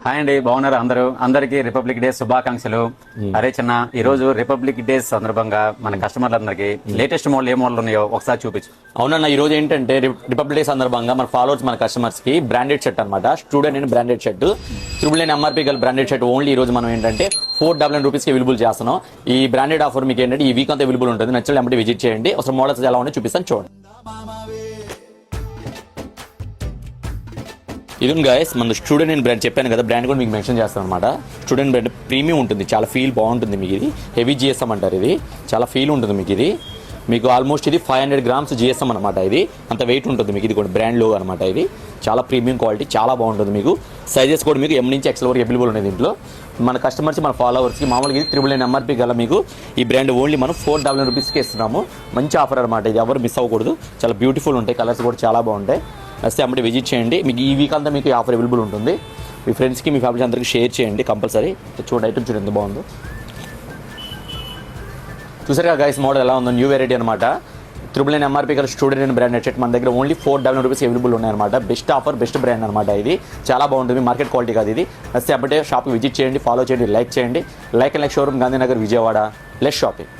Hi అండి, బాగున్నారు అందరికీ రిపబ్లిక్ డే శుభాకాంక్షలు. అరే చిన్న, ఈ రోజు రిపబ్లిక్ డే సందర్భంగా మన కస్టమర్లందరికీ లేటెస్ట్ మోడల్ ఏ మోడల్ ఉన్నాయో ఒకసారి చూపించు. అవునన్న, ఈ రోజు ఏంటంటే రిపబ్లిక్ డే సందర్భంగా మన ఫాలోవర్స్ మన కస్టమర్స్ కి బ్రాండెడ్ షర్ట్ అనమాట. Student and branded shirt, triple MRP గల బ్రాండెడ్ షర్ట్ ఓన్లీ ఈ రోజు మనం ఏంటంటే 499 రూపీస్ కి అవైలబుల్ చేస్తున్నాం. ఈ బ్రాండెడ్ ఆఫర్ మీకు ఏంటంటే ఈ వీక్ అంతా అవైలబుల్ ఉంటుంది. నచ్చలు ఎంబడి విజిట్ చేయండి. అసలు మోడల్స్ ఎలా ఉన్నాయో చూపిస్తాను, చూడండి. ఇది గైస్ మన స్టూడెంట్ అండ్ బ్రాండ్ చెప్పాను కదా, బ్రాండ్ కూడా మీకు మెన్షన్ చేస్తాను అనమాట. స్టూడెంట్ బ్రాండ్ ప్రీమియం ఉంటుంది, చాలా ఫీల్ బాగుంటుంది మీకు. ఇది హెవీ జిఎస్ఎం అంటారు, ఇది చాలా ఫీల్ ఉంటుంది మీకు. ఇది మీకు ఆల్మోస్ట్ ఇది 500 గ్రామ్స్ జిఎస్ఎం అనమాట. ఇది అంత వెయిట్ ఉంటుంది మీకు. ఇది కూడా బ్రాండ్ లో అనమాట. ఇది చాలా ప్రీమియం క్వాలిటీ, చాలా బాగుంటుంది మీకు. సైజెస్ కూడా మీకు M నుంచి XL వరకు అవైలబుల్ ఉన్నాయి దీంట్లో. మన కస్టమర్స్ మన ఫాలోవర్స్కి మామూలుగా ఇది 999 ఎంఆర్పీ గల మీకు ఈ బ్రాండ్ ఓన్లీ మనం 499 రూపీస్కి ఇస్తున్నాము. మంచి ఆఫర్ అనమాట. ఇది ఎవరు మిస్ అవ్వకూడదు. చాలా బ్యూటిఫుల్ ఉంటాయి, కలర్స్ కూడా చాలా బాగుంటాయి. వస్తే అమ్మటి విజిట్ చేయండి. మీకు ఈ వీక్ అంతా మీకు ఆఫర్ అవైలబుల్ ఉంటుంది. మీ ఫ్రెండ్స్కి మీ ఫ్యామిలీ అందరికీ షేర్ చేయండి కంపల్సరీ. చూడండి, ఐటమ్ చూడండి ఎంత బాగుందో. చూసారుగా గైస్, మోడల్ ఎలా ఉందో, న్యూ వెరైటీ అనమాట. 999 ఎంఆర్పీ గల స్టూడెంట్ అండ్ బ్రాండెడ్ షర్ట్ మన దగ్గర ఓన్లీ 499 రూపీస్ అవైలబుల్ ఉన్నాయన్నమాట. బెస్ట్ ఆఫర్, బెస్ట్ బ్రాండ్ అనమాట. ఇది చాలా బాగుంటుంది, మార్కెట్ క్వాలిటీ కాదు ఇది. వస్తే అప్పటే షాప్కి విజిట్ చేయండి, ఫాలో చేయండి, లైక్ చేయండి. Like showroom, Gandhinagar, Vijayawada. Less shopping.